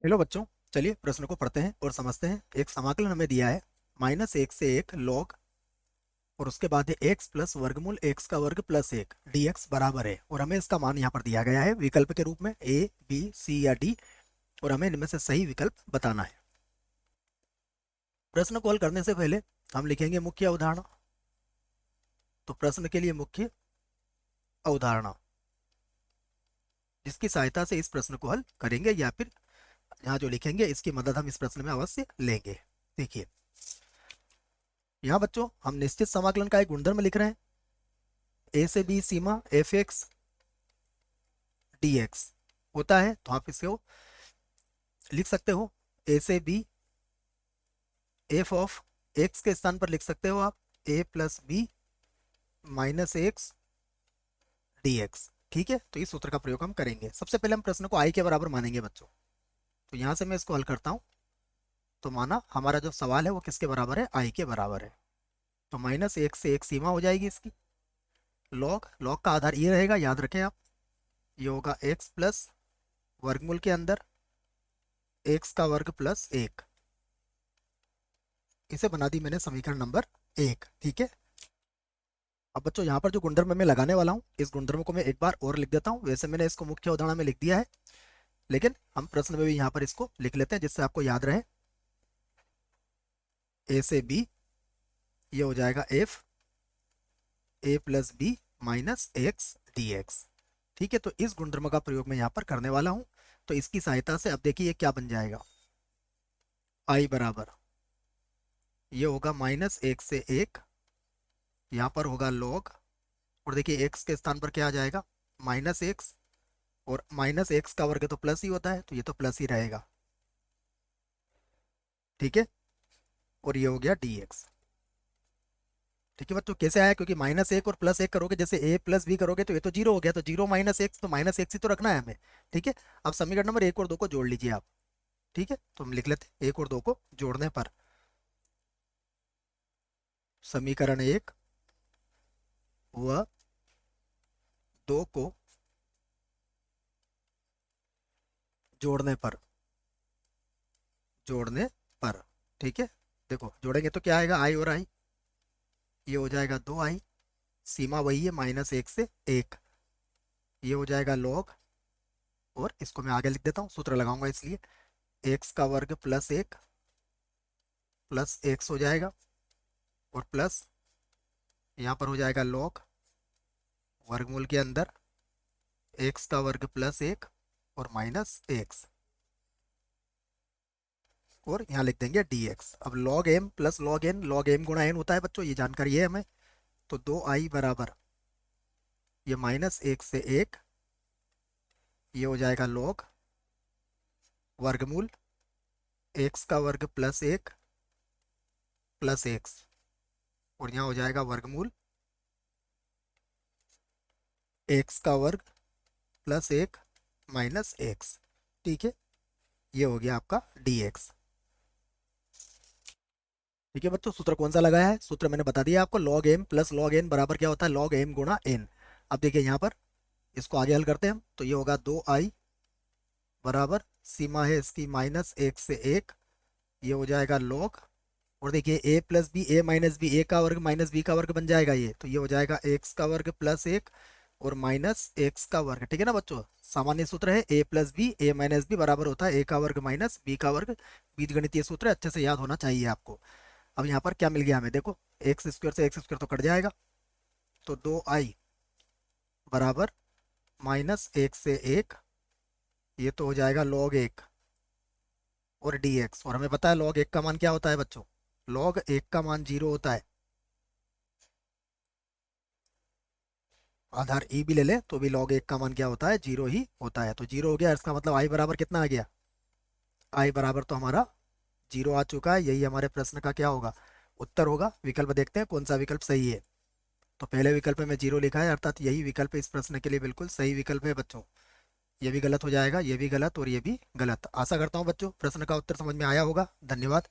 Hello बच्चों, चलिए प्रश्न को पढ़ते हैं और समझते हैं। एक समाकलन हमें दिया है -1 से 1 log और उसके बाद है x प्लस वर्गमूल x का वर्ग प्लस 1 dx बराबर है। और हमें इसका मान यहाँ पर दिया गया है विकल्प के रूप में a, b, c या d, और हमें इनमें से सही विकल्प बताना है। प्रश्न को हल करने से पहले हम लिखेंगे मुख्य अवधारणा। तो प्रश्न के लिए मुख्य अवधारणा, जिसकी सहायता से इस प्रश्न को हल करेंगे या फिर यहाँ जो लिखेंगे इसकी मदद हम इस प्रश्न में अवश्य लेंगे। देखिए यहाँ बच्चों, हम निश्चित समाकलन का एक गुणधर्म लिख रहे हैं। ए से बी सीमा एफ एक्स डी एक्स होता है, तो आप इसको लिख सकते हो ए से बी एफ ऑफ एक्स के स्थान पर लिख सकते हो आप A plus B minus X D X. ठीक है, तो इस सूत्र का प्रयोग हम करेंगे। सबसे पहले हम प्रश्न को आई के बराबर मानेंगे बच्चों। तो यहां से मैं इसको हल करता हूं, तो माना हमारा जो सवाल है वो किसके बराबर है, आई के बराबर है। तो -1 से 1 सीमा हो जाएगी इसकी। लॉग लॉग का आधार ये रहेगा, याद रखें आप। ये होगा एक्स प्लस वर्गमूल के अंदर एक्स का वर्ग प्लस 1। इसे बना दी मैंने समीकरण नंबर 1। ठीक है, अब बच्चों यहाँ पर जो गुणधर्म मैं लगाने वाला हूँ, इस गुणधर्म को मैं एक बार और लिख देता हूँ। वैसे मैंने इसको मुख्य उदाहरण में लिख दिया है, लेकिन हम प्रश्न में भी यहाँ पर इसको लिख लेते हैं जिससे आपको याद रहे। ए से बी, ये हो जाएगा F A plus B minus X D X. ठीक है, तो इस गुणधर्म का प्रयोग मैं यहाँ पर करने वाला हूँ। तो इसकी सहायता से अब देखिए ये क्या बन जाएगा, आई बराबर ये होगा -1 से 1, यहाँ पर होगा लॉग, और देखिए एक्स के स्थान पर क्या आ जाएगा, -x, और -x का वर्ग तो प्लस ही होता है, तो ये तो प्लस ही रहेगा। ठीक है, और ये हो गया dx। ठीक है बच्चों, कैसे आया, क्योंकि -1 और +1 करोगे, जैसे a प्लस बी करोगे तो ये तो जीरो हो गया, तो जीरो -x, तो -x ही तो रखना है हमें। ठीक है, अब समीकरण नंबर 1 और 2 को जोड़ लीजिए आप। ठीक है, तो हम लिख लेते हैं 1 और 2 को जोड़ने पर समीकरण 1 व 2 को जोड़ने पर। ठीक है, देखो जोड़ेंगे तो क्या आएगा, आई और आई, ये हो जाएगा 2i, सीमा वही है -1 से 1, ये हो जाएगा लॉग, और इसको मैं आगे लिख देता हूँ, सूत्र लगाऊंगा इसलिए एक्स का वर्ग प्लस 1 प्लस एक्स हो जाएगा, और प्लस यहाँ पर हो जाएगा लॉग वर्गमूल के अंदर एक्स का वर्ग प्लस 1 और माइनस एक्स, और यहाँ लिख देंगे dx। अब log m plus log m गुणा n होता है बच्चों, ये जानकारी है हमें। तो 2i बराबर ये -1 से 1, ये हो जाएगा log वर्गमूल एक्स का वर्ग प्लस 1 प्लस एक्स, और यहाँ हो जाएगा वर्गमूल एक्स का वर्ग प्लस 1 माइनस एक्स। ठीक है, ये हो गया आपका dx। ठीक है बच्चों, सूत्र कौन सा लगाया है, सूत्र मैंने बता दिया आपको, log m plus log n बराबर क्या होता है, log m गुणा n। अब देखिए यहाँ पर इसको आगे हल करते हैं हम, तो ये होगा 2i बराबर सीमा है इसकी -1 से 1, ये हो जाएगा log, और देखिए a plus B A minus B, A का वर्ग माइनस बी का वर्ग बन जाएगा ये, तो ये हो जाएगा एक्स का वर्ग प्लस 1 और माइनस एक्स का वर्ग। ठीक है ना बच्चों, सामान्य सूत्र है a plus B A minus B बराबर होता है a का वर्ग माइनस बी का वर्ग। बीजगणितीय सूत्र है, अच्छे से याद होना चाहिए आपको। अब यहाँ पर क्या मिल गया हमें, देखो एक्स स्क्वायर से एक्स स्क्वायर तो कट जाएगा, तो 2i बराबर -1 से 1, ये तो हो जाएगा log 1 और dx। और हमें पता है log 1 का मान क्या होता है बच्चों, log 1 का मान 0 होता है। आधार ई भी ले ले तो भी log 1 का मान क्या होता है, 0 ही होता है। तो 0 हो गया, इसका मतलब आई बराबर कितना आ गया, आई बराबर तो हमारा 0 आ चुका है। यही हमारे प्रश्न का क्या होगा, उत्तर होगा। विकल्प देखते हैं कौन सा विकल्प सही है। तो पहले विकल्प में 0 लिखा है, अर्थात यही विकल्प इस प्रश्न के लिए बिल्कुल सही विकल्प है बच्चों। ये भी गलत हो जाएगा, ये भी गलत और ये भी गलत। आशा करता हूँ बच्चों प्रश्न का उत्तर समझ में आया होगा। धन्यवाद।